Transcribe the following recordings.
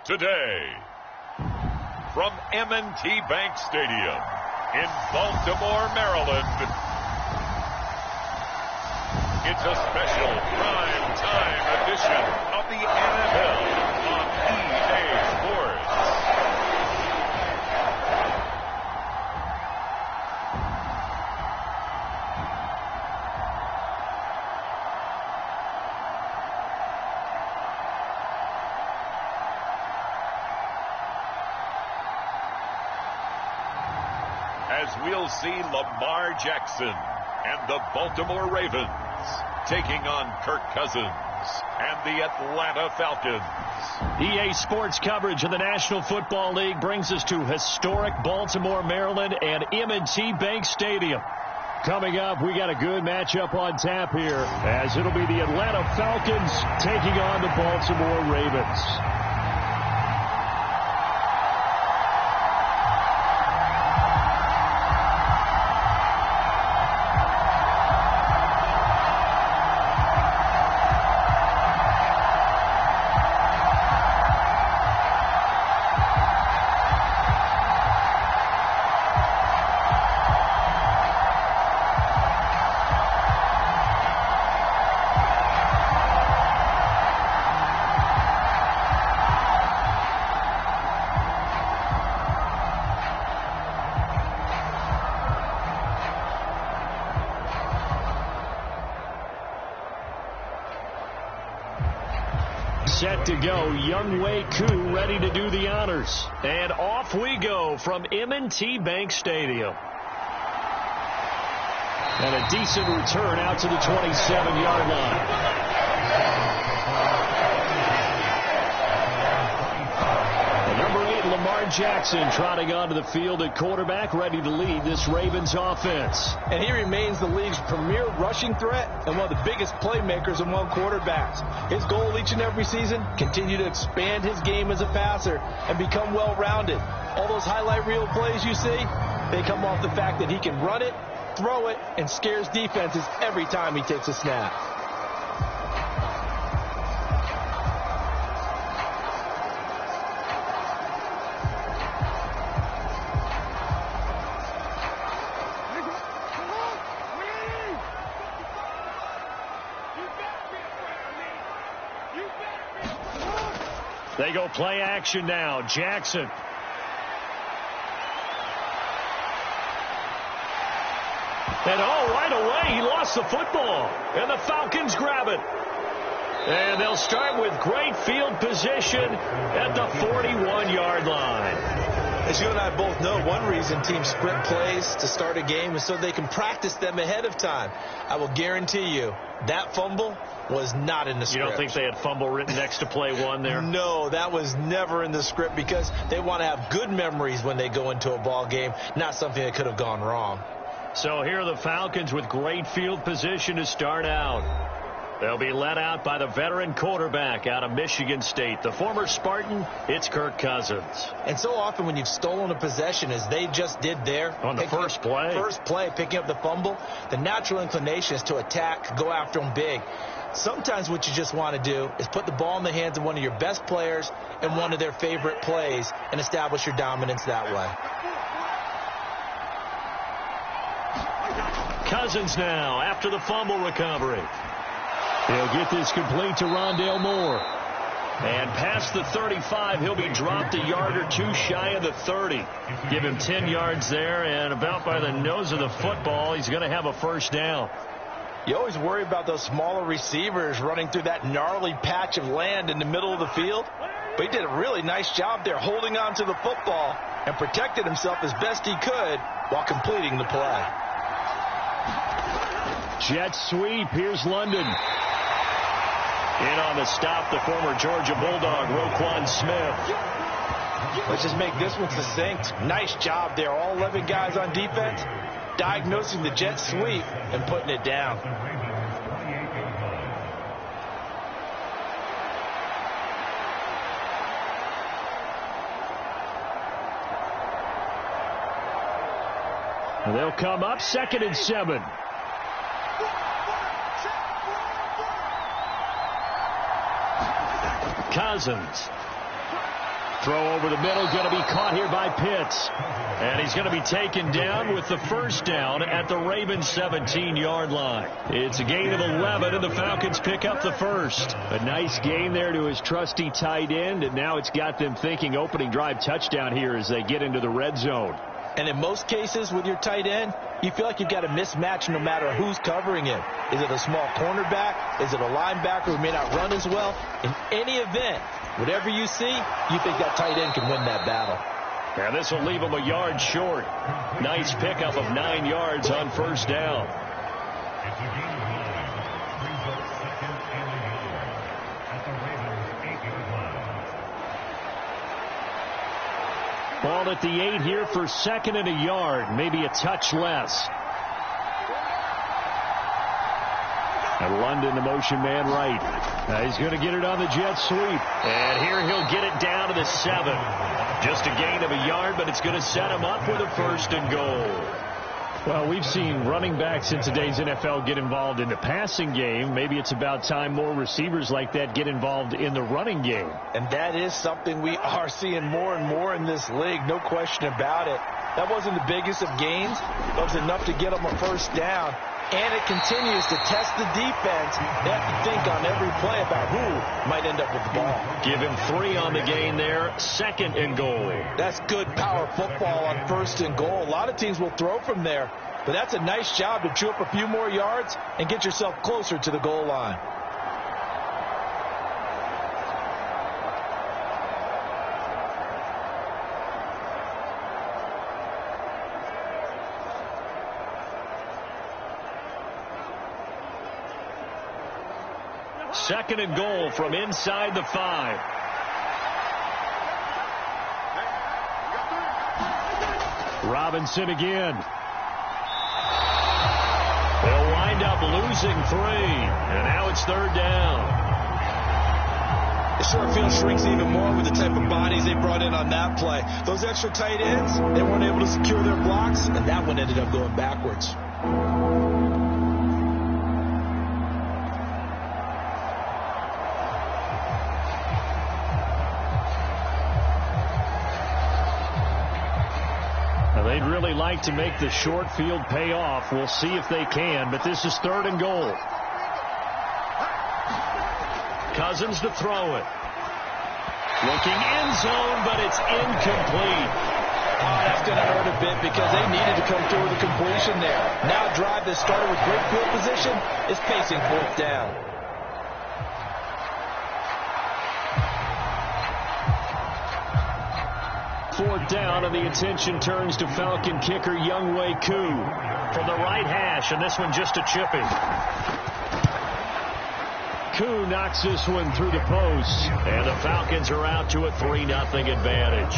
today. From M&T Bank Stadium in Baltimore, Maryland, it's a special prime time edition of the NFL on EA Sports. As we'll see Lamar Jackson and the Baltimore Ravens taking on Kirk Cousins and the Atlanta Falcons. EA Sports coverage of the National Football League brings us to historic Baltimore, Maryland and M&T Bank Stadium. Coming up, we got a good matchup on tap here, as it'll be the Atlanta Falcons taking on the Baltimore Ravens. Set to go, Younghoe Koo ready to do the honors. And off we go from M&T Bank Stadium. And a decent return out to the 27-yard line. Number 8, Lamar Jackson, trotting onto the field at quarterback, ready to lead this Ravens offense. And he remains the league's premier rushing threat and one of the biggest playmakers among quarterbacks. His goal each and every season, continue to expand his game as a passer and become well-rounded. All those highlight reel plays you see, they come off the fact that he can run it, throw it, and scares defenses every time he takes a snap. They go play action now. Jackson. And right away, he lost the football. And the Falcons grab it. And they'll start with great field position at the 41-yard line. As you and I both know, one reason teams sprint plays to start a game is so they can practice them ahead of time. I will guarantee you that fumble was not in the script. You don't think they had fumble written next to play one there? No, that was never in the script because they want to have good memories when they go into a ball game, not something that could have gone wrong. So here are the Falcons with great field position to start out. They'll be led out by the veteran quarterback out of Michigan State. The former Spartan, it's Kirk Cousins. And so often when you've stolen a possession, as they just did there. On the first play, picking up the fumble, the natural inclination is to attack, go after them big. Sometimes what you just want to do is put the ball in the hands of one of your best players in one of their favorite plays and establish your dominance that way. Cousins now after the fumble recovery. He'll get this complete to Rondale Moore. And past the 35, he'll be dropped a yard or two shy of the 30. Give him 10 yards there, and about by the nose of the football, he's going to have a first down. You always worry about those smaller receivers running through that gnarly patch of land in the middle of the field. But he did a really nice job there holding on to the football and protected himself as best he could while completing the play. Jet sweep. Here's London. In on the stop, the former Georgia Bulldog, Roquan Smith. Let's just make this one succinct. Nice job there. All 11 guys on defense diagnosing the jet sweep and putting it down. And they'll come up 2nd and 7. Cousins. Throw over the middle, going to be caught here by Pitts. And he's going to be taken down with the first down at the Ravens' 17-yard line. It's a gain of 11, and the Falcons pick up the first. A nice gain there to his trusty tight end, and now it's got them thinking opening drive touchdown here as they get into the red zone. And in most cases with your tight end, you feel like you've got a mismatch no matter who's covering him. Is it a small cornerback? Is it a linebacker who may not run as well? In any event, whatever you see, you think that tight end can win that battle. And this will leave him a yard short. Nice pickup of 9 yards on first down. Ball at the 8 here for second and a yard, maybe a touch less. And London, the motion man right. He's going to get it on the jet sweep. And here he'll get it down to the 7. Just a gain of a yard, but it's going to set him up with a first and goal. Well, we've seen running backs in today's NFL get involved in the passing game. Maybe it's about time more receivers like that get involved in the running game. And that is something we are seeing more and more in this league, no question about it. That wasn't the biggest of gains, but it was enough to get them a first down. And it continues to test the defense. They have to think on every play about who might end up with the ball. Give him 3 on the gain there. Second and goal. That's good power football on first and goal. A lot of teams will throw from there, but that's a nice job to chew up a few more yards and get yourself closer to the goal line. Second and goal from inside the 5. Robinson again. They'll wind up losing 3. And now it's third down. The short field shrinks even more with the type of bodies they brought in on that play. Those extra tight ends, they weren't able to secure their blocks, and that one ended up going backwards. They'd really like to make the short field pay off. We'll see if they can, but this is third and goal. Cousins to throw it. Looking end zone, but it's incomplete. Oh, that's going to hurt a bit because they needed to come through with a completion there. Now a drive that started with great field position is facing fourth down. Fourth down, and the attention turns to Falcon kicker Younghoe Koo from the right hash, and this one just a chipping. Koo knocks this one through the post, and the Falcons are out to a 3-0 advantage.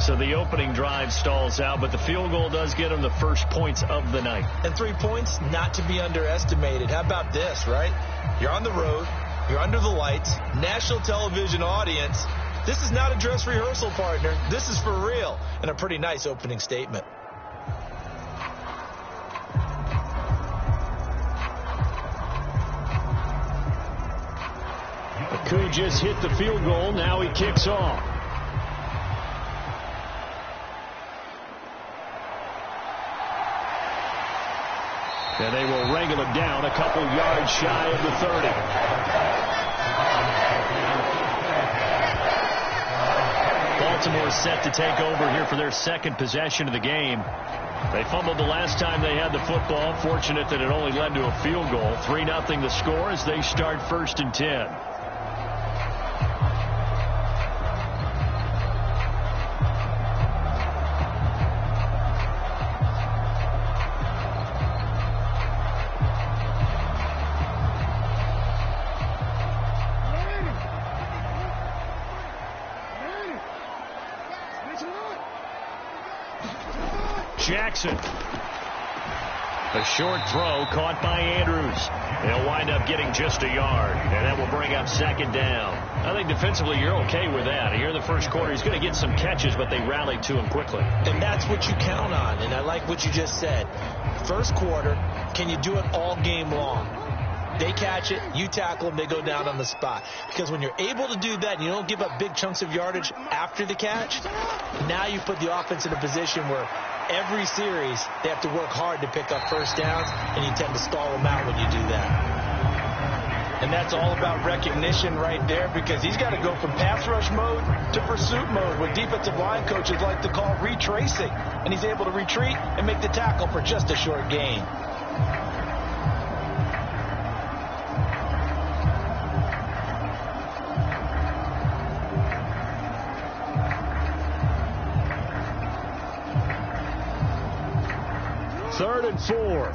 So the opening drive stalls out, but the field goal does get them the first points of the night. And 3 points, not to be underestimated. How about this, right? You're on the road. You're under the lights, national television audience. This is not a dress rehearsal, partner. This is for real, and a pretty nice opening statement. Koo just hit the field goal. Now he kicks off. And they will wrangle him down a couple yards shy of the 30. Baltimore set to take over here for their second possession of the game. They fumbled the last time they had the football. Fortunate that it only led to a field goal. 3-0 the score as they start first and 10. Jackson. A short throw caught by Andrews. They'll wind up getting just a yard, and that will bring up second down. I think defensively you're okay with that. Here in the first quarter, he's going to get some catches, but they rallied to him quickly. And that's what you count on, and I like what you just said. First quarter, can you do it all game long? They catch it, you tackle them, they go down on the spot. Because when you're able to do that and you don't give up big chunks of yardage after the catch, now you put the offense in a position where every series they have to work hard to pick up first downs, and you tend to stall them out when you do that. And that's all about recognition right there, because he's got to go from pass rush mode to pursuit mode, what defensive line coaches like to call retracing. And he's able to retreat and make the tackle for just a short gain. Third and 4.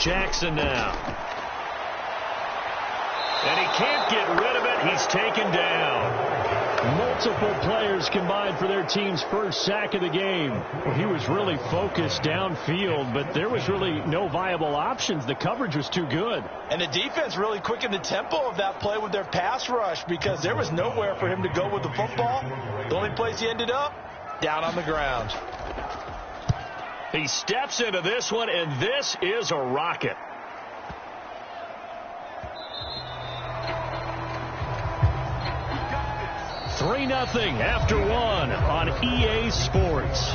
Jackson now. And he can't get rid of it. He's taken down. Multiple players combined for their team's first sack of the game. Well, he was really focused downfield, but there was really no viable options. The coverage was too good. And the defense really quickened the tempo of that play with their pass rush, because there was nowhere for him to go with the football. The only place he ended up, down on the ground. He steps into this one, and this is a rocket. Three 3-0 after one on EA Sports.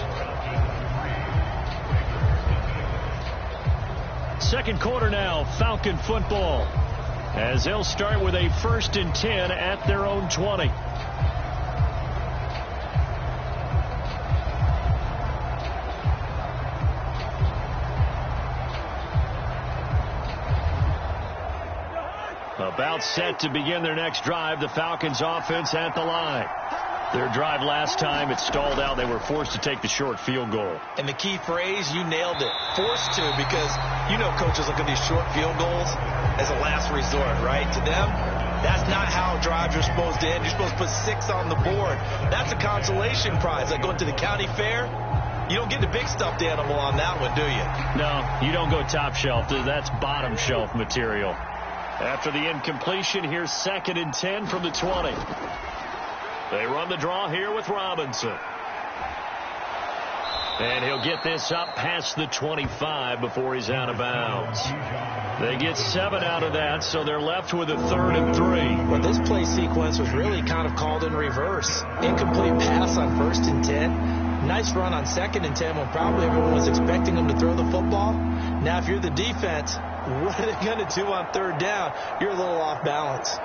Second quarter now, Falcon football, as they'll start with a 1st and 10 at their own 20. About set to begin their next drive, the Falcons offense at the line. Their drive last time, it stalled out. They were forced to take the short field goal. And the key phrase, you nailed it. Forced to, because you know coaches look at these short field goals as a last resort, right? To them, that's not how drives are supposed to end. You're supposed to put 6 on the board. That's a consolation prize. Like going to the county fair, you don't get the big stuffed animal on that one, do you? No, you don't go top shelf. That's bottom shelf material. After the incompletion, here's 2nd and 10 from the 20. They run the draw here with Robinson. And he'll get this up past the 25 before he's out of bounds. They get 7 out of that, so they're left with a 3rd and 3. Well, this play sequence was really kind of called in reverse. Incomplete pass on 1st and 10. Nice run on 2nd and 10 when probably everyone was expecting him to throw the football. Now, if you're the defense, what are they going to do on 3rd down? You're a little off balance.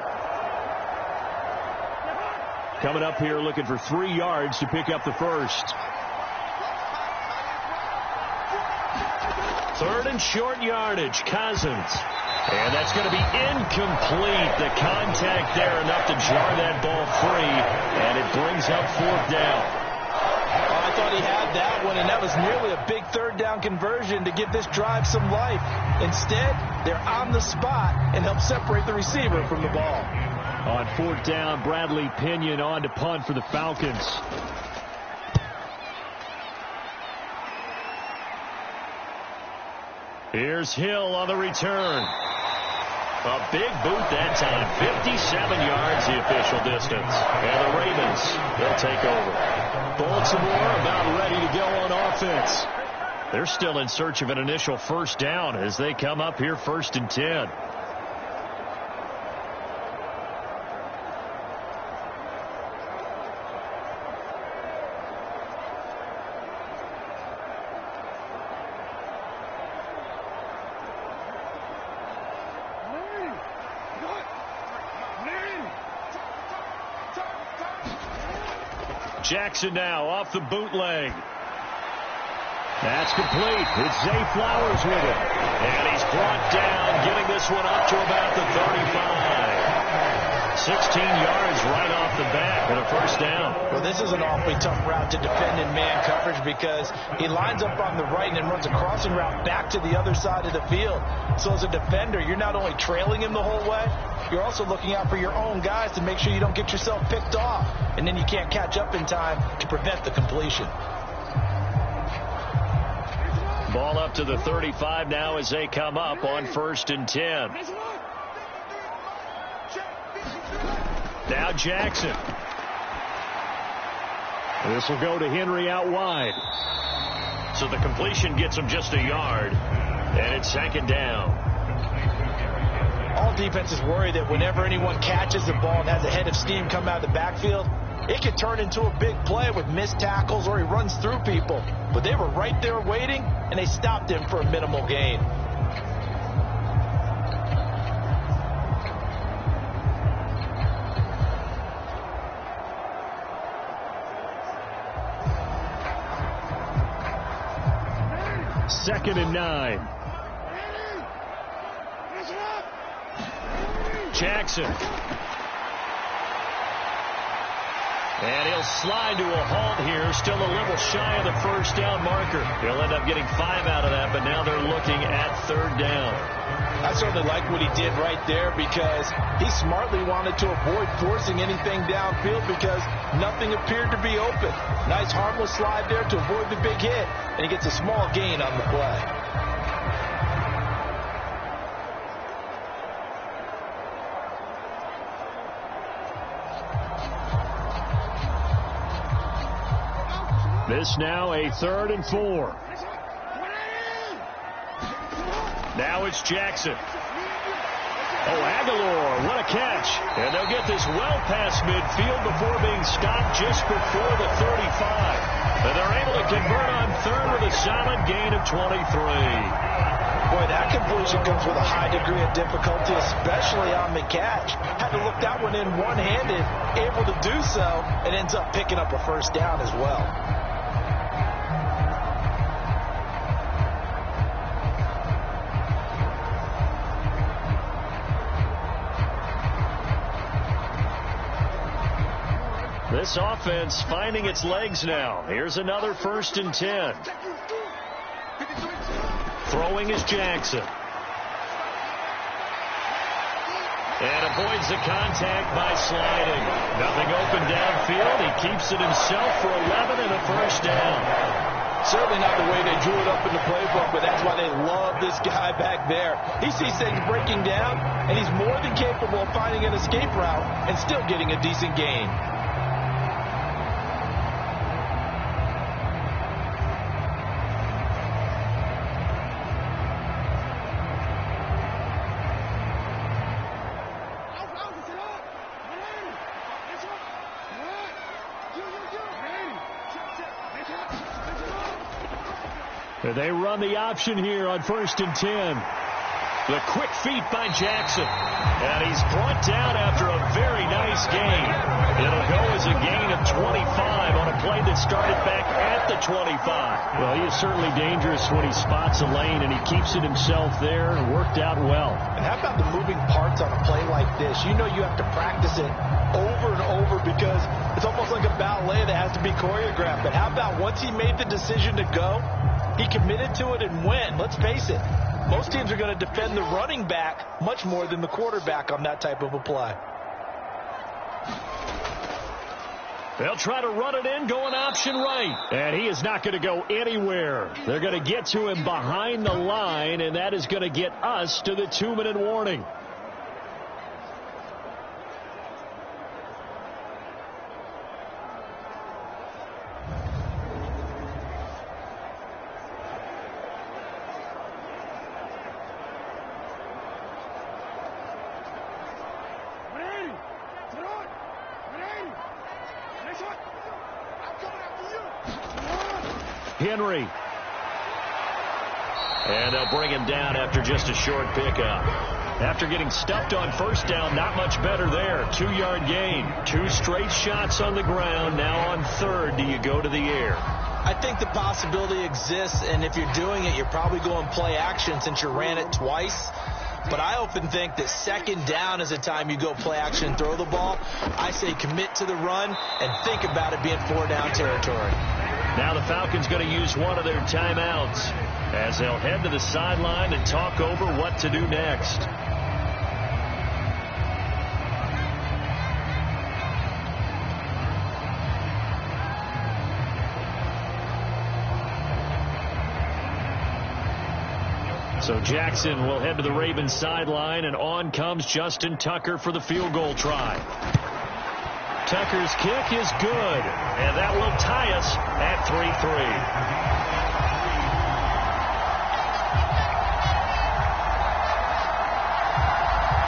Coming up here looking for 3 yards to pick up the first. 3rd and short yardage, Cousins. And that's going to be incomplete. The contact there enough to jar that ball free. And it brings up 4th down. I thought he had that one, and that was nearly a big 3rd down conversion to give this drive some life. Instead, they're on the spot and help separate the receiver from the ball. On 4th down, Bradley Pinion on to punt for the Falcons. Here's Hill on the return. A big boot that time. 57 yards the official distance. And the Ravens, they'll take over. Baltimore about ready to go on offense. They're still in search of an initial 1st down as they come up here 1st and 10. Jackson now off the bootleg. That's complete. It's Zay Flowers with it. And he's brought down, getting this one up to about the 35. 16 yards right off the bat and a 1st down. Well, this is an awfully tough route to defend in man coverage, because he lines up on the right and then runs a crossing route back to the other side of the field. So as a defender, you're not only trailing him the whole way, you're also looking out for your own guys to make sure you don't get yourself picked off. And then you can't catch up in time to prevent the completion. Ball up to the 35 now as they come up on 1st and 10. Now Jackson. This will go to Henry out wide. So the completion gets him just a yard, and it's second down. All defenses worry that whenever anyone catches the ball and has a head of steam come out of the backfield, it could turn into a big play with missed tackles or he runs through people. But they were right there waiting, and they stopped him for a minimal gain. Second and 9. Jackson. And he'll slide to a halt here, still a little shy of the first down marker. He'll end up getting 5 out of that, but now they're looking at third down. I certainly like what he did right there because he smartly wanted to avoid forcing anything downfield because nothing appeared to be open. Nice harmless slide there to avoid the big hit, and he gets a small gain on the play. This now a 3rd and 4. Now it's Jackson. Oh, Aguilar, what a catch. And they'll get this well past midfield before being stopped just before the 35. And they're able to convert on third with a solid gain of 23. Boy, that completion comes with a high degree of difficulty, especially on the catch. Had to look that one in one-handed, able to do so, and ends up picking up a first down as well. This offense finding its legs now. Here's another 1st and 10. Throwing is Jackson. And avoids the contact by sliding. Nothing open downfield. He keeps it himself for 11 and a first down. Certainly not the way they drew it up in the playbook, but that's why they love this guy back there. He sees things breaking down, and he's more than capable of finding an escape route and still getting a decent gain. They run the option here on 1st and 10. The quick feet by Jackson. And he's brought down after a very nice gain. It'll go as a gain of 25 on a play that started back at the 25. Well, he is certainly dangerous when he spots a lane, and he keeps it himself there and worked out well. And how about the moving parts on a play like this? You know you have to practice it over and over because it's almost like a ballet that has to be choreographed. But how about once he made the decision to go, he committed to it and went. Let's face it, most teams are going to defend the running back much more than the quarterback on that type of a play. They'll try to run it in, going option right. And he is not going to go anywhere. They're going to get to him behind the line, and that is going to get us to the 2-minute warning. Henry. And they'll bring him down after just a short pickup. After getting stuffed on first down, not much better there. 2-yard gain. 2 straight shots on the ground. Now on third, do you go to the air? I think the possibility exists, and if you're doing it, you're probably going play action since you ran it twice. But I often think that second down is the time you go play action and throw the ball. I say commit to the run and think about it being 4-down territory. Now the Falcons going to use one of their timeouts as they'll head to the sideline and talk over what to do next. So Jackson will head to the Ravens sideline, and on comes Justin Tucker for the field goal try. Tucker's kick is good, and that will tie us at 3-3.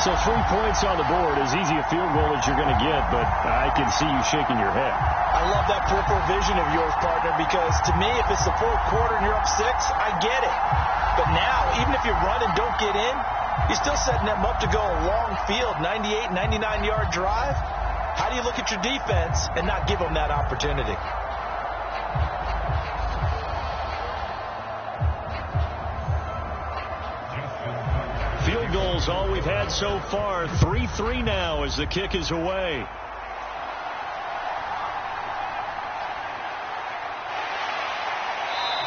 So 3 points on the board, as easy a field goal as you're going to get, but I can see you shaking your head. I love that peripheral vision of yours, partner, because to me, if it's the fourth quarter and you're up 6, I get it. But now, even if you run and don't get in, you're still setting them up to go a long field, 98, 99-yard drive. How do you look at your defense and not give them that opportunity? Field goals all we've had so far. 3-3 now as the kick is away.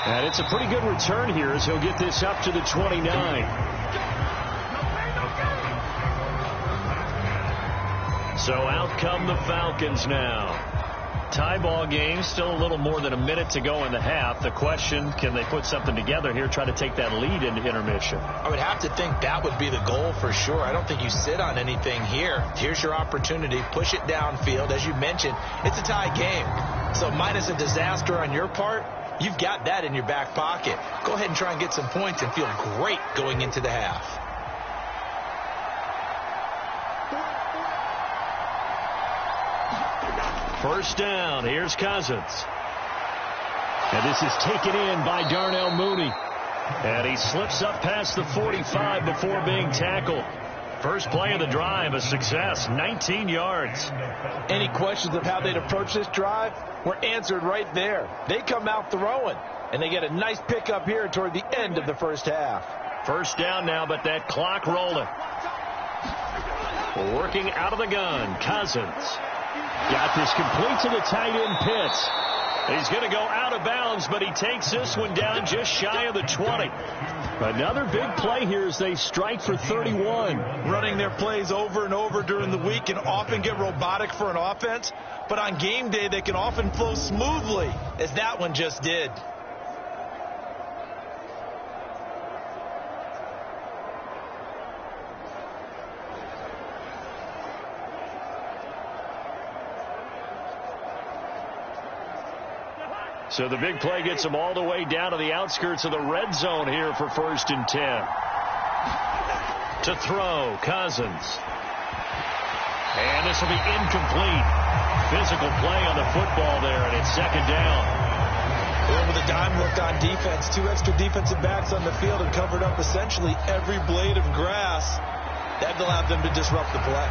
And it's a pretty good return here as he'll get this up to the 29. So out come the Falcons now. Tie ball game, still a little more than a minute to go in the half. The question, can they put something together here, try to take that lead into intermission? I would have to think that would be the goal for sure. I don't think you sit on anything here. Here's your opportunity. Push it downfield. As you mentioned, it's a tie game. So minus a disaster on your part, you've got that in your back pocket. Go ahead and try and get some points and feel great going into the half. First down, here's Cousins. And this is taken in by Darnell Mooney. And he slips up past the 45 before being tackled. First play of the drive, a success, 19 yards. Any questions of how they'd approach this drive were answered right there. They come out throwing, and they get a nice pickup here toward the end of the first half. First down now, but that clock rolling. Working out of the gun, Cousins. Got this complete to the tight end Pitts. He's going to go out of bounds, but he takes this one down just shy of the 20. Another big play here as they strike for 31. Running their plays over and over during the week can often get robotic for an offense, but on game day they can often flow smoothly, as that one just did. So the big play gets them all the way down to the outskirts of the red zone here for 1st and 10. To throw, Cousins. And this will be incomplete. Physical play on the football there, and it's 2nd down. Well, with a dime look on defense, 2 extra defensive backs on the field and covered up essentially every blade of grass. That allowed them to disrupt the play.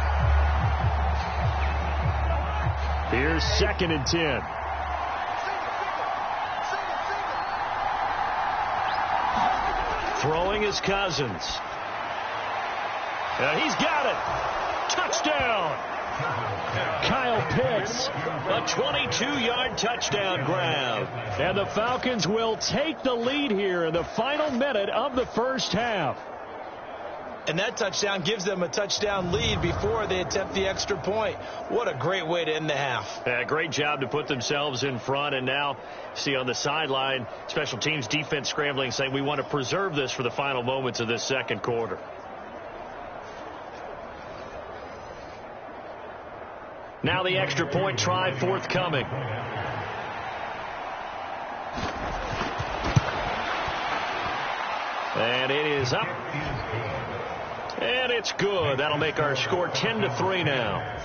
Here's 2nd and 10. Throwing is Cousins. He's got it. Touchdown. Kyle Pitts. A 22-yard touchdown grab. And the Falcons will take the lead here in the final minute of the first half. And that touchdown gives them a touchdown lead before they attempt the extra point. What a great way to end the half. Great job to put themselves in front. And now, see on the sideline, special teams defense scrambling, saying we want to preserve this for the final moments of this second quarter. Now the extra point try forthcoming. And it is up. And it's good. That'll make our score 10-3 now.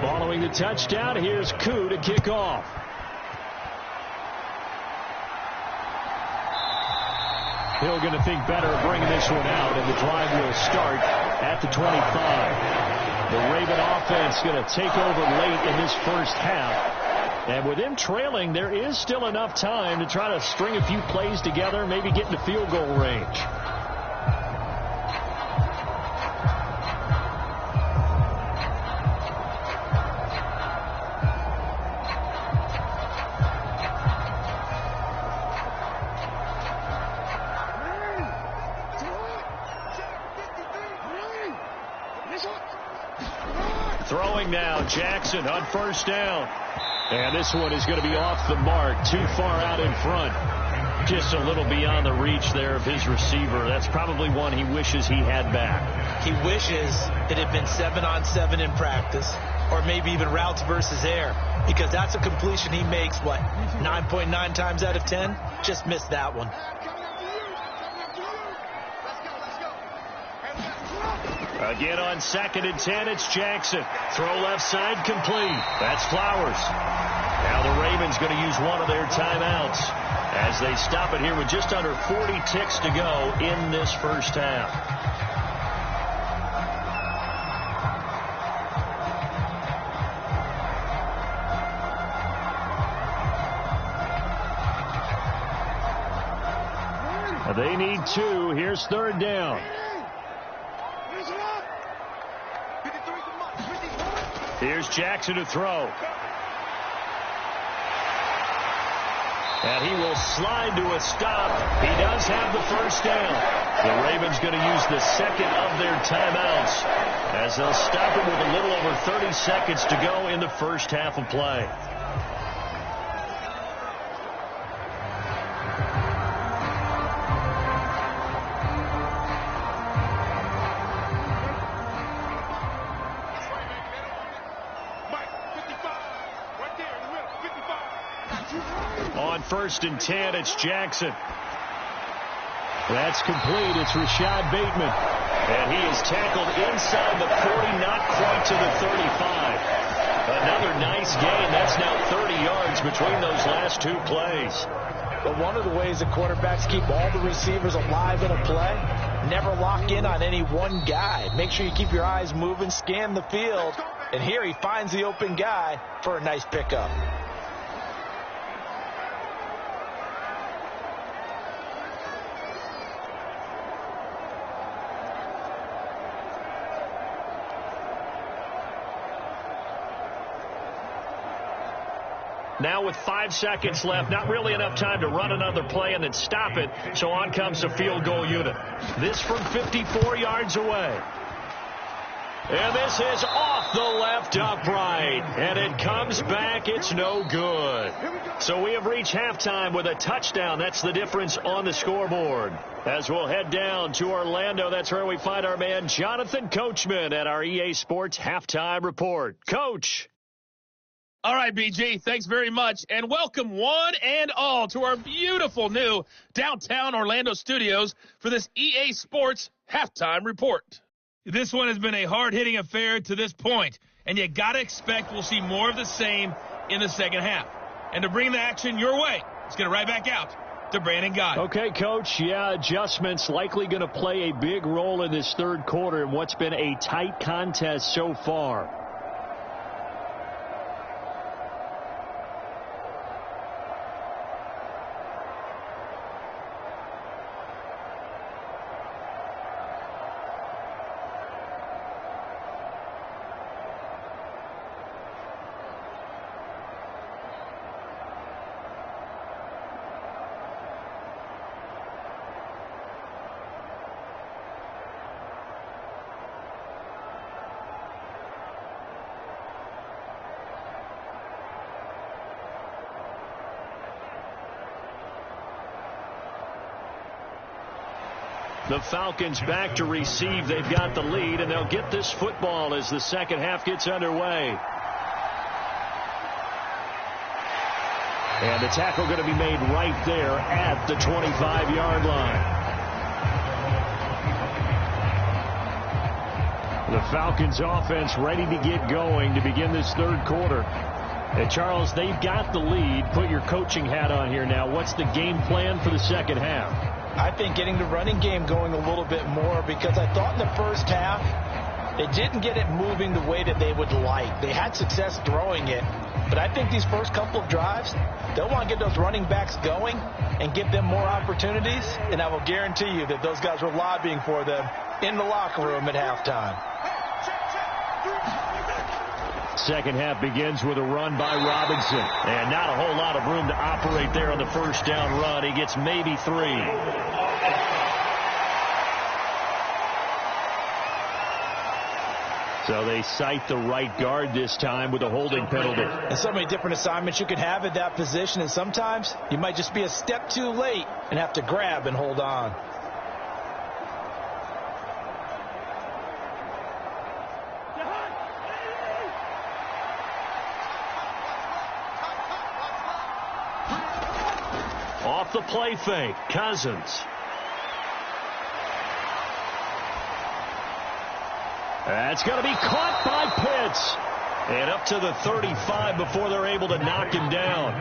Following the touchdown, here's Koo to kick off. Hill going to think better of bringing this one out, and the drive will start at the 25. The Raven offense going to take over late in this first half. And with them trailing, there is still enough time to try to string a few plays together, maybe get into field goal range. Throwing now, Jackson on first down. And this one is going to be off the mark, too far out in front. Just a little beyond the reach there of his receiver. That's probably one he wishes he had back. He wishes it had been 7-on-7 in practice, or maybe even routes versus air, because that's a completion he makes, 9.9 times out of 10? Just missed that one. Again on 2nd and 10, it's Jackson. Throw left side complete. That's Flowers. Now the Ravens going to use one of their timeouts as they stop it here with just under 40 ticks to go in this first half. They need 2. Here's 3rd down. Here's Jackson to throw. And he will slide to a stop. He does have the first down. The Ravens going to use the second of their timeouts as they'll stop it with a little over 30 seconds to go in the first half of play. On 1st and 10, it's Jackson. That's complete. It's Rashad Bateman. And he is tackled inside the 40, not quite to the 35. Another nice gain. That's now 30 yards between those last 2 plays. But one of the ways that quarterbacks keep all the receivers alive in a play, never lock in on any one guy. Make sure you keep your eyes moving, scan the field. And here he finds the open guy for a nice pickup. Now with 5 seconds left, not really enough time to run another play and then stop it. So on comes the field goal unit. This from 54 yards away. And this is off the left upright. And it comes back. It's no good. So we have reached halftime with a touchdown. That's the difference on the scoreboard. As we'll head down to Orlando, that's where we find our man Jonathan Coachman at our EA Sports Halftime Report. Coach. All right, BG, thanks very much, and welcome one and all to our beautiful new downtown Orlando studios for this EA Sports Halftime Report. This one has been a hard-hitting affair to this point, and you got to expect we'll see more of the same in the second half. And to bring the action your way, let's get it right back out to Brandon Guy. Okay, Coach, adjustments likely going to play a big role in this third quarter in what's been a tight contest so far. The Falcons back to receive. They've got the lead, and they'll get this football as the second half gets underway. And the tackle going to be made right there at the 25-yard line. The Falcons offense ready to get going to begin this third quarter. And Charles, they've got the lead. Put your coaching hat on here now. What's the game plan for the second half? I think getting the running game going a little bit more, because I thought in the first half they didn't get it moving the way that they would like. They had success throwing it, but I think these first couple of drives, they'll want to get those running backs going and give them more opportunities, and I will guarantee you that those guys were lobbying for them in the locker room at halftime. Second half begins with a run by Robinson. And not a whole lot of room to operate there on the first down run. He gets maybe 3. So they cite the right guard this time with a holding penalty. And so many different assignments you could have at that position, and sometimes you might just be a step too late and have to grab and hold on. Off the play fake, Cousins. That's going to be caught by Pitts. And up to the 35 before they're able to knock him down.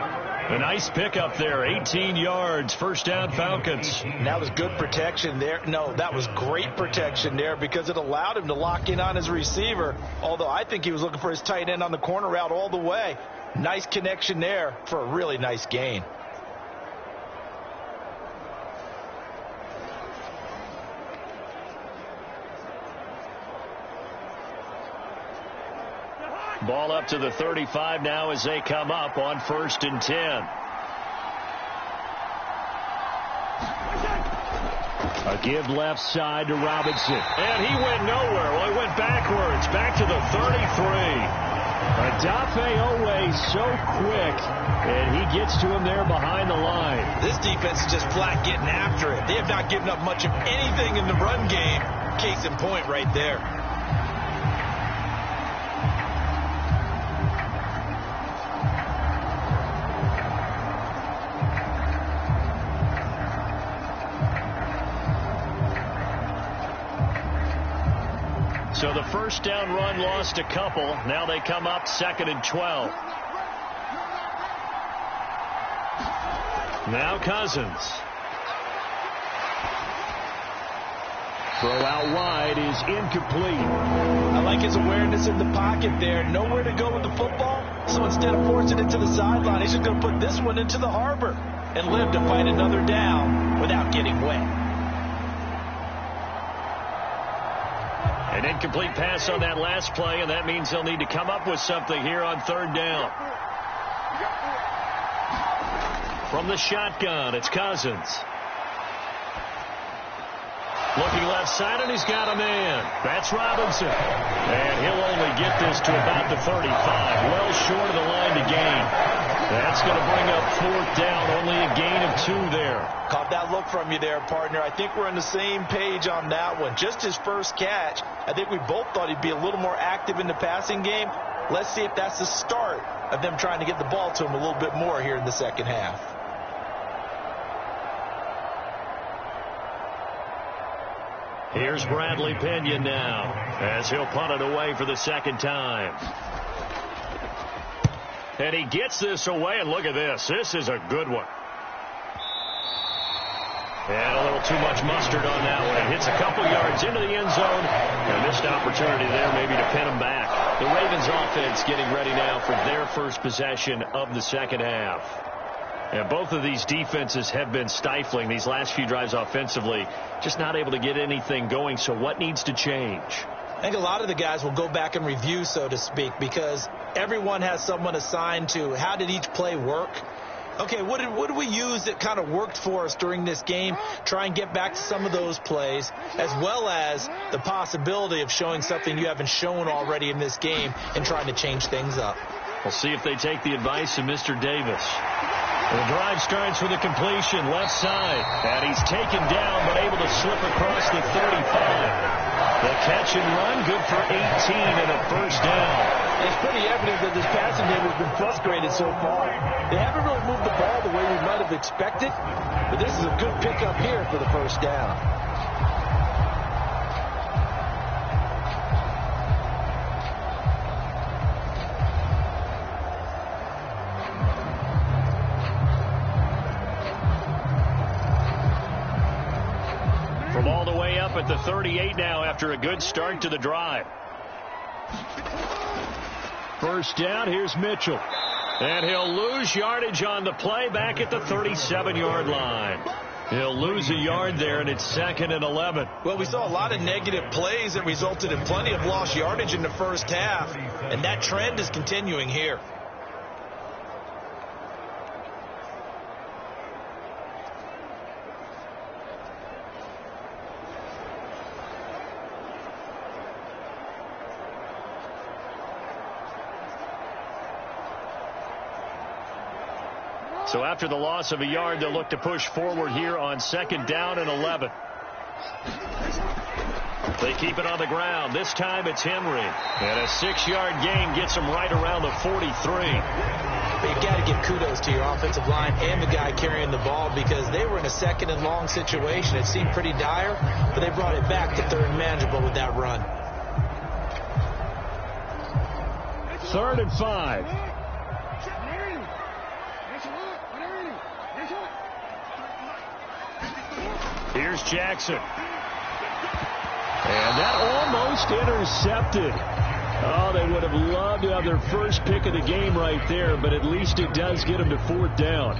A nice pickup there, 18 yards, first down Falcons. That was good protection there. No, that was great protection there because it allowed him to lock in on his receiver, although I think he was looking for his tight end on the corner route all the way. Nice connection there for a really nice gain. Ball up to the 35 now as they come up on 1st and 10. A give left side to Robinson. And he went nowhere. Well, he went backwards. Back to the 33. Adafe Owe so quick. And he gets to him there behind the line. This defense is just flat getting after it. They have not given up much of anything in the run game. Case in point right there. So the first down run lost a couple. Now they come up 2nd and 12. Now Cousins. Throw out wide is incomplete. I like his awareness in the pocket there. Nowhere to go with the football. So instead of forcing it to the sideline, he's just going to put this one into the harbor and live to fight another down without getting wet. An incomplete pass on that last play, and that means they'll need to come up with something here on 3rd down. From the shotgun, it's Cousins. Looking left side, and he's got a man. That's Robinson. And he'll only get this to about the 35, well short of the line to gain. That's going to bring up 4th down, only a gain of 2 there. Caught that look from you there, partner. I think we're on the same page on that one. Just his first catch, I think we both thought he'd be a little more active in the passing game. Let's see if that's the start of them trying to get the ball to him a little bit more here in the second half. Here's Bradley Pinion now as he'll punt it away for the 2nd time. And he gets this away, and look at this. This is a good one. And a little too much mustard on that one. It hits a couple yards into the end zone. And missed opportunity there maybe to pin him back. The Ravens offense getting ready now for their first possession of the second half. And both of these defenses have been stifling these last few drives offensively. Just not able to get anything going. So what needs to change? I think a lot of the guys will go back and review, so to speak, because everyone has someone assigned to how did each play work. Okay, what did we use that kind of worked for us during this game? Try and get back to some of those plays, as well as the possibility of showing something you haven't shown already in this game and trying to change things up. We'll see if they take the advice of Mr. Davis. The drive starts with a completion left side. And he's taken down but able to slip across the 35. The catch and run good for 18 and a first down. It's pretty evident that this passing game has been frustrated so far. They haven't really moved the ball the way we might have expected, but this is a good pickup here for the first down. From all the way up at the 38 now after a good start to the drive. First down, here's Mitchell. And he'll lose yardage on the play back at the 37-yard line. He'll lose a yard there, and it's 2nd and 11. Well, we saw a lot of negative plays that resulted in plenty of lost yardage in the first half, and that trend is continuing here. So after the loss of a yard, they'll look to push forward here on 2nd down and 11. They keep it on the ground. This time it's Henry. And a 6-yard gain gets him right around the 43. You've got to give kudos to your offensive line and the guy carrying the ball because they were in a 2nd and long situation. It seemed pretty dire, but they brought it back to 3rd and manageable with that run. 3rd and 5. Here's Jackson. And that almost intercepted. Oh, they would have loved to have their first pick of the game right there, but at least it does get them to 4th down.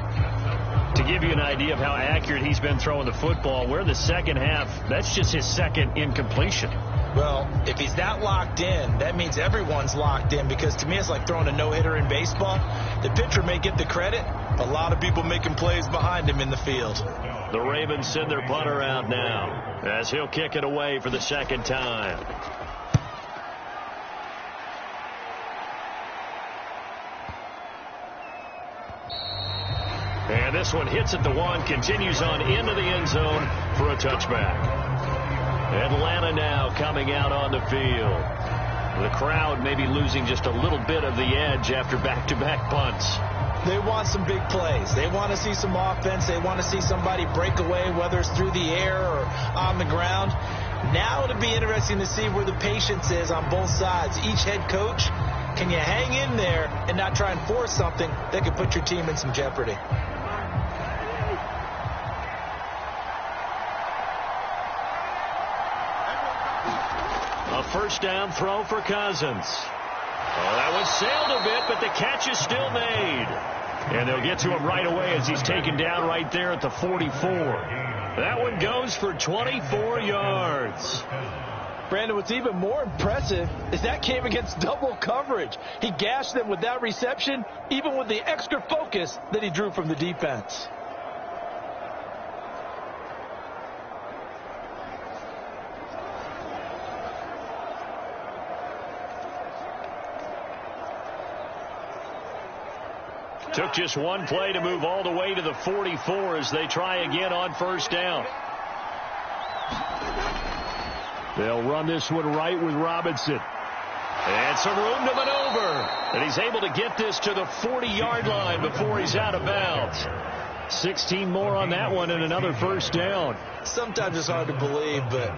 To give you an idea of how accurate he's been throwing the football, we're in the second half. That's just his 2nd incompletion. Well, if he's that locked in, that means everyone's locked in because to me it's like throwing a no-hitter in baseball. The pitcher may get the credit, but a lot of people making plays behind him in the field. The Ravens send their punter out now as he'll kick it away for the 2nd time. And this one hits at the 1, continues on into the end zone for a touchback. Atlanta now coming out on the field. The crowd may be losing just a little bit of the edge after back-to-back punts. They want some big plays. They want to see some offense. They want to see somebody break away, whether it's through the air or on the ground. Now it'll be interesting to see where the patience is on both sides. Each head coach, can you hang in there and not try and force something that could put your team in some jeopardy? A 1st down throw for Cousins. Oh, that was sailed a bit, but the catch is still made. And they'll get to him right away as he's taken down right there at the 44. That one goes for 24 yards. Brandon, what's even more impressive is that came against double coverage. He gashed them with that reception, even with the extra focus that he drew from the defense. Took just one play to move all the way to the 44 as they try again on 1st down. They'll run this one right with Robinson. And some room to maneuver. And he's able to get this to the 40-yard line before he's out of bounds. 16 more on that one and another 1st down. Sometimes it's hard to believe, but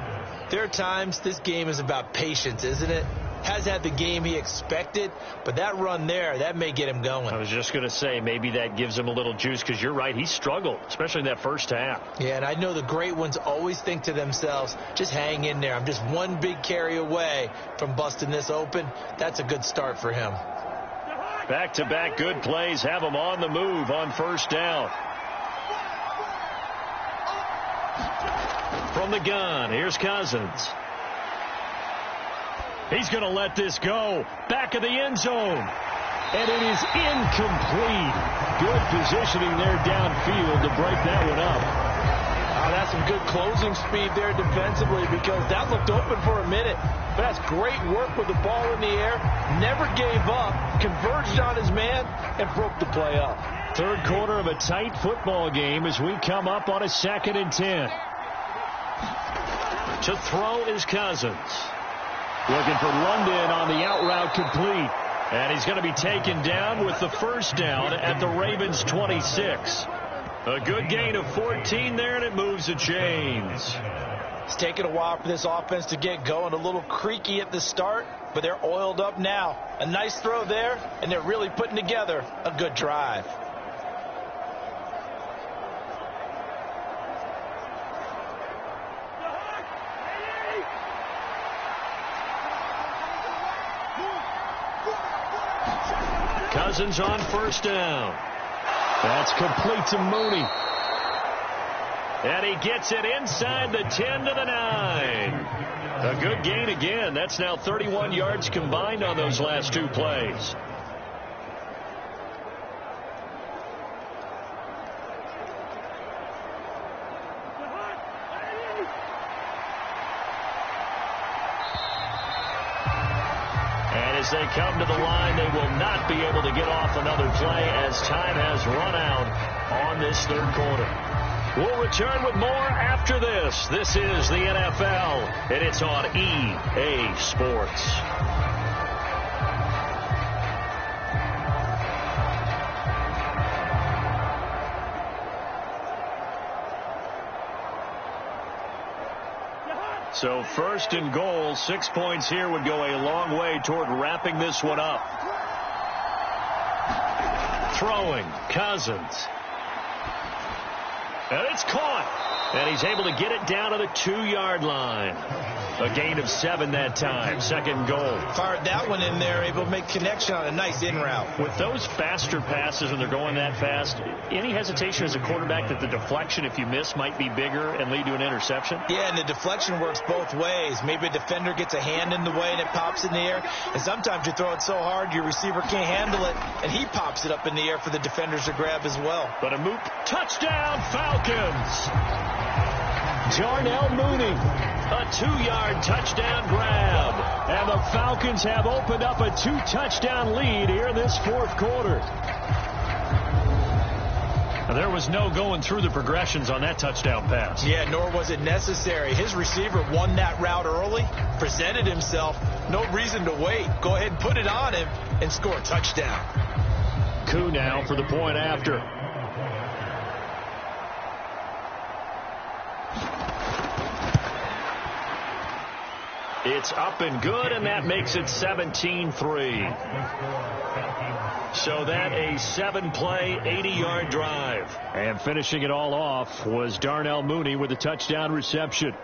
there are times this game is about patience, isn't it? Has had the game he expected, but that run there, that may get him going. I was just going to say, maybe that gives him a little juice because you're right, he struggled, especially in that 1st half. Yeah, and I know the great ones always think to themselves, just hang in there. I'm just one big carry away from busting this open. That's a good start for him. Back-to-back good plays have him on the move on 1st down. From the gun, here's Cousins. He's going to let this go. Back of the end zone. And it is incomplete. Good positioning there downfield to break that one up. That's some good closing speed there defensively because that looked open for a minute. But that's great work with the ball in the air. Never gave up. Converged on his man and broke the play up. 3rd quarter of a tight football game as we come up on a 2nd and 10. To throw is Cousins. Looking for London on the out route complete. And he's going to be taken down with the 1st down at the Ravens 26. A good gain of 14 there, and it moves the chains. It's taken a while for this offense to get going. A little creaky at the start, but they're oiled up now. A nice throw there, and they're really putting together a good drive. Cousins on 1st down. That's complete to Mooney. And he gets it inside the 10 to the 9. A good gain again. That's now 31 yards combined on those last 2 plays. as they come to the line. They will not be able to get off another play as time has run out on this third quarter. We'll return with more after this. This is the NFL, and it's on EA Sports. So first and goal, 6 points here would go a long way toward wrapping this one up. Throwing, Cousins. And it's caught. And he's able to get it down to the 2-yard line. A gain of 7 that time. Second goal. Fired that one in there, able to make connection on a nice in route. With those faster passes, and they're going that fast, any hesitation as a quarterback that the deflection, if you miss, might be bigger and lead to an interception? Yeah, and the deflection works both ways. Maybe a defender gets a hand in the way and it pops in the air. And sometimes you throw it so hard your receiver can't handle it, and he pops it up in the air for the defenders to grab as well. But a move. Touchdown, Falcons! Darnell Mooney, a 2-yard touchdown grab. And the Falcons have opened up a 2-touchdown lead here in this fourth quarter. Now, there was no going through the progressions on that touchdown pass. Yeah, nor was it necessary. His receiver won that route early, presented himself. No reason to wait. Go ahead and put it on him and score a touchdown. Koo now for the point after. It's up and good, and that makes it 17-3. So that a 7-play, 80-yard drive. And finishing it all off was Darnell Mooney with a touchdown reception.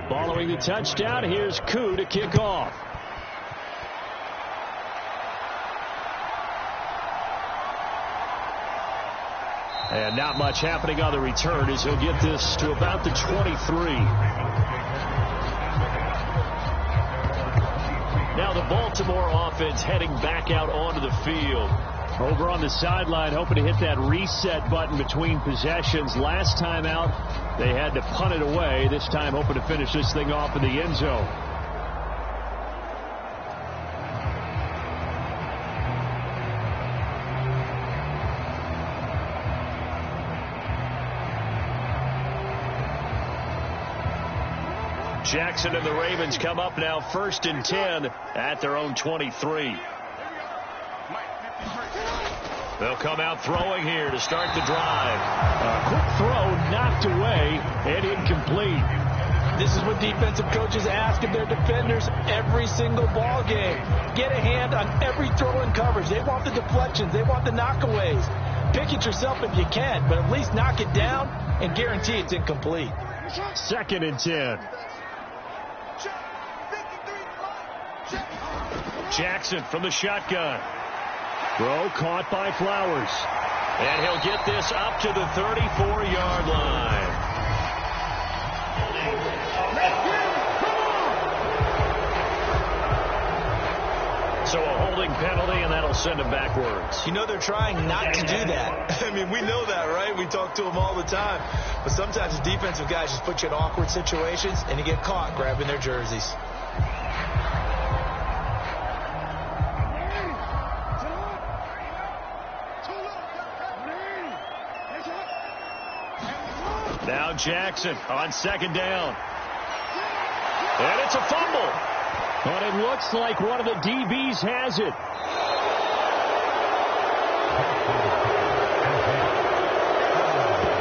Following the touchdown, here's Koo to kick off. And not much happening on the return as he'll get this to about the 23. Now the Baltimore offense heading back out onto the field. Over on the sideline, hoping to hit that reset button between possessions. Last time out, they had to punt it away. This time, hoping to finish this thing off in the end zone. Jackson and the Ravens come up now 1st and 10 at their own 23. They'll come out throwing here to start the drive. A quick throw knocked away and incomplete. This is what defensive coaches ask of their defenders every single ball game. Get a hand on every throw in coverage. They want the deflections. They want the knockaways. Pick it yourself if you can, but at least knock it down and guarantee it's incomplete. 2nd and 10. Jackson from the shotgun. Throw caught by Flowers. And he'll get this up to the 34-yard line. So a holding penalty, and that'll send him backwards. You know they're trying not to do that. I mean, we know that, right? We talk to them all the time. But sometimes the defensive guys just put you in awkward situations, and you get caught grabbing their jerseys. Now Jackson on 2nd down. And it's a fumble. But it looks like one of the DBs has it.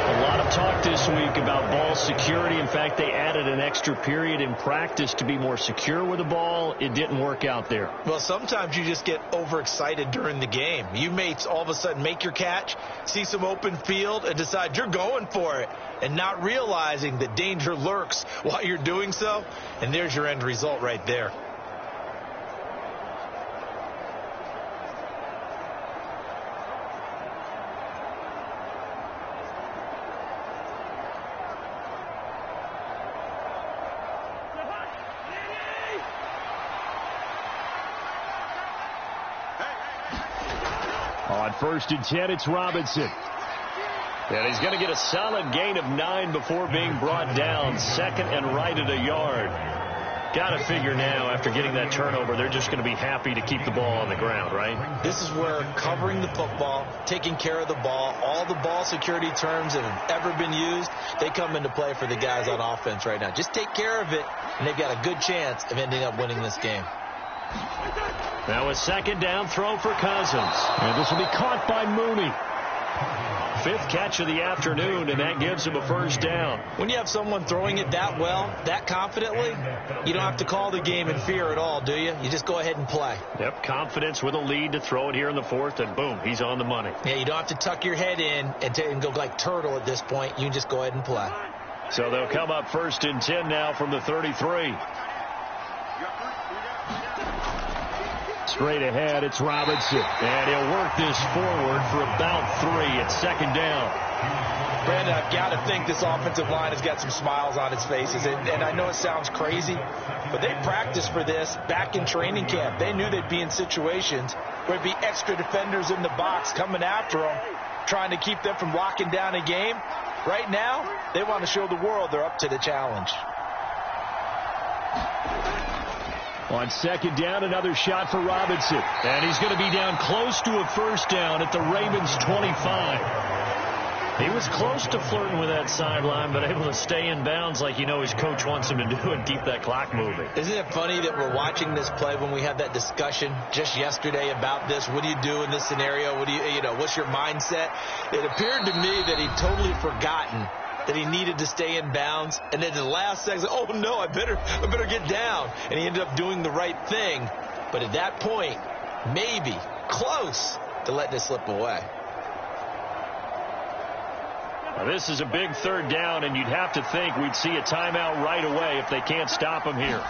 A lot of talk this week about ball security. In fact, they added an extra period in practice to be more secure with the ball. It didn't work out there. Well, sometimes you just get overexcited during the game. You may all of a sudden make your catch, see some open field, and decide you're going for it, and not realizing that danger lurks while you're doing so. And there's your end result right there. On 1st and 10, it's Robinson. And he's going to get a solid gain of 9 before being brought down. 2nd and right at a yard. Got to figure now, after getting that turnover, they're just going to be happy to keep the ball on the ground, right? This is where covering the football, taking care of the ball, all the ball security terms that have ever been used, they come into play for the guys on offense right now. Just take care of it, and they've got a good chance of ending up winning this game. Now a 2nd down throw for Cousins. And this will be caught by Mooney. 5th catch of the afternoon, and that gives him a 1st down. When you have someone throwing it that well, that confidently, you don't have to call the game in fear at all, do you? You just go ahead and play. Yep, confidence with a lead to throw it here in the 4th, and boom, he's on the money. Yeah, you don't have to tuck your head in and go like turtle at this point. You can just go ahead and play. So they'll come up 1st and 10 now from the 33. Straight ahead, it's Robinson. And he'll work this forward for about 3 at 2nd down. Brandon, I've got to think this offensive line has got some smiles on its faces. And I know it sounds crazy, but they practiced for this back in training camp. They knew they'd be in situations where there'd be extra defenders in the box coming after them, trying to keep them from locking down a game. Right now, they want to show the world they're up to the challenge. On 2nd down, another shot for Robinson. And he's going to be down close to a 1st down at the Ravens 25. He was close to flirting with that sideline, but able to stay in bounds like his coach wants him to do and keep that clock moving. Isn't it funny that we're watching this play when we had that discussion just yesterday about this? What do you do in this scenario? What do what's your mindset? It appeared to me that he'd totally forgotten that he needed to stay in bounds, and then the last second, oh no, I better get down, and he ended up doing the right thing. But at that point, maybe close to letting it slip away. Now, this is a big 3rd down, and you'd have to think we'd see a timeout right away if they can't stop him here.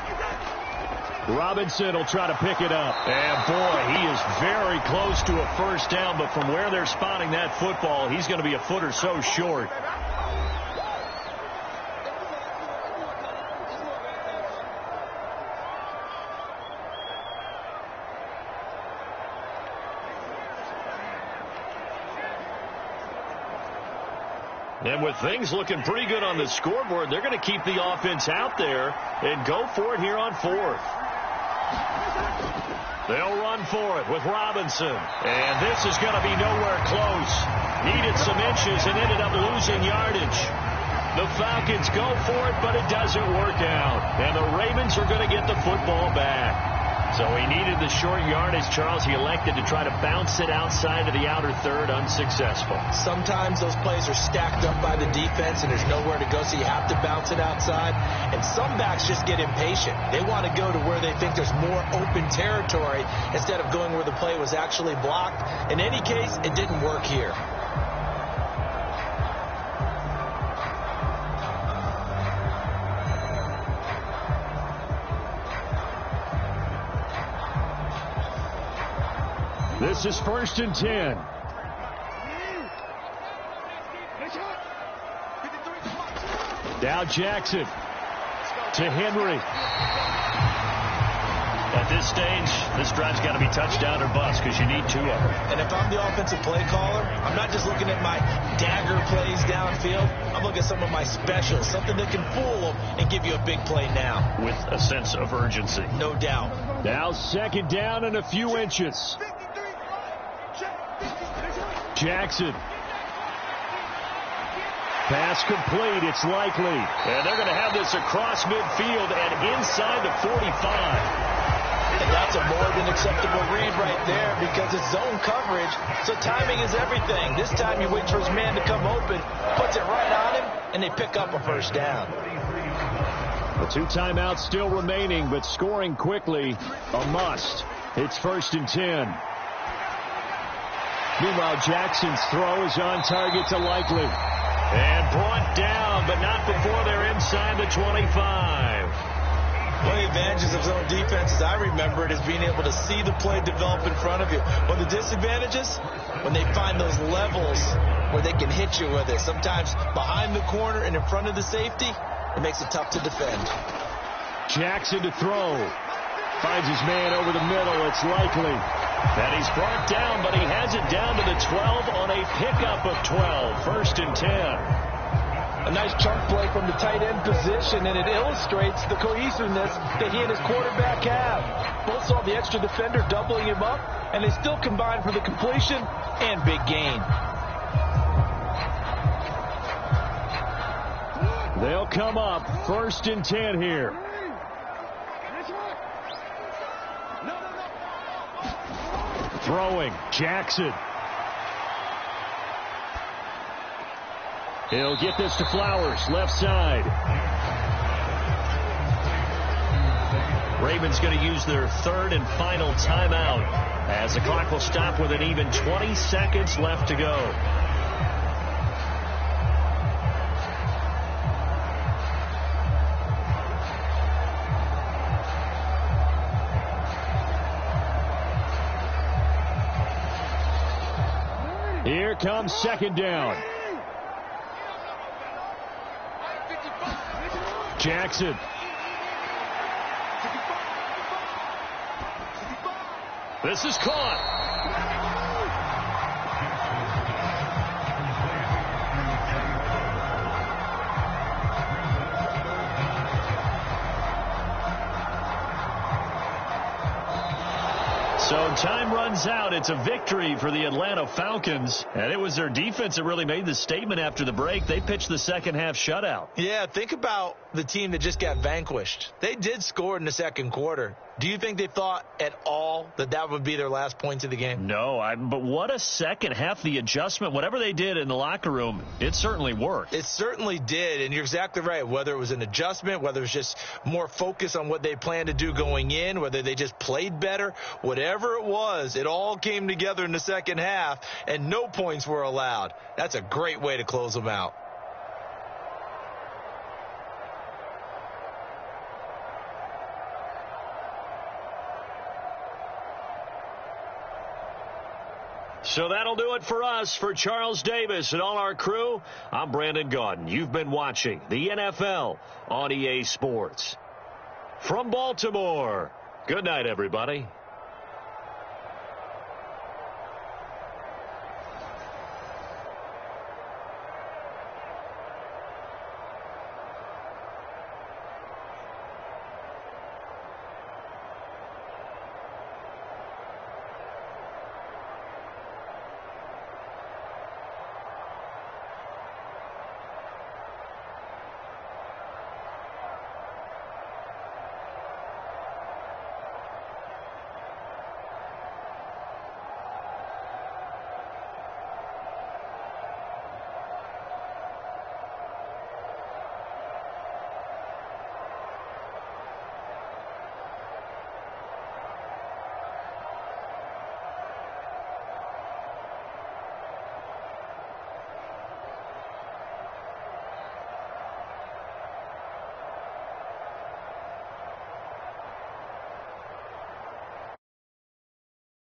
Robinson will try to pick it up. And boy, he is very close to a 1st down, but from where they're spotting that football, he's going to be a foot or so short. And with things looking pretty good on the scoreboard, they're going to keep the offense out there and go for it here on 4th. They'll run for it with Robinson. And this is going to be nowhere close. Needed some inches and ended up losing yardage. The Falcons go for it, but it doesn't work out. And the Ravens are going to get the football back. So he needed the short yardage, Charles. He elected to try to bounce it outside of the outer 3rd, unsuccessful. Sometimes those plays are stacked up by the defense and there's nowhere to go, so you have to bounce it outside. And some backs just get impatient. They want to go to where they think there's more open territory instead of going where the play was actually blocked. In any case, it didn't work here. This is 1st and 10. Now Jackson to Henry. At this stage, this drive's got to be touchdown or bust because you need 2 of them. And if I'm the offensive play caller, I'm not just looking at my dagger plays downfield. I'm looking at some of my specials, something that can fool them and give you a big play now. With a sense of urgency. No doubt. Now 2nd down and a few inches. Jackson. Pass complete. It's likely. And they're going to have this across midfield and inside the 45. And that's a more than acceptable read right there because it's zone coverage, so timing is everything. This time you wait for his man to come open, puts it right on him, and they pick up a first down. The 2 timeouts still remaining, but scoring quickly a must. It's 1st and 10. Meanwhile, Jackson's throw is on target to Likely. And brought down, but not before they're inside the 25. One of the advantages of zone defenses, I remember it, is being able to see the play develop in front of you. But the disadvantages, when they find those levels where they can hit you with it, sometimes behind the corner and in front of the safety, it makes it tough to defend. Jackson to throw. Finds his man over the middle. It's Likely. And he's brought down, but he has it down to the 12 on a pickup of 12. 1st and 10. A nice chunk play from the tight end position, and it illustrates the cohesiveness that he and his quarterback have. Both saw the extra defender doubling him up, and they still combined for the completion and big gain. They'll come up 1st and 10 here. Throwing, Jackson. He'll get this to Flowers, left side. Ravens going to use their 3rd and final timeout as the clock will stop with an even 20 seconds left to go. Here comes 2nd down. Jackson. This is caught. So time runs out. It's a victory for the Atlanta Falcons. And it was their defense that really made the statement after the break. They pitched the second half shutout. Yeah, think about the team that just got vanquished. They did score in the second quarter. Do you think they thought at all that that would be their last points of the game? No, but what a second half. The adjustment, whatever they did in the locker room, it certainly worked. It certainly did, and you're exactly right. Whether it was an adjustment, whether it was just more focus on what they planned to do going in, whether they just played better, whatever it was, it all came together in the second half, and no points were allowed. That's a great way to close them out. So that'll do it for us. For Charles Davis and all our crew, I'm Brandon Gaudin. You've been watching the NFL on EA Sports. From Baltimore, good night, everybody.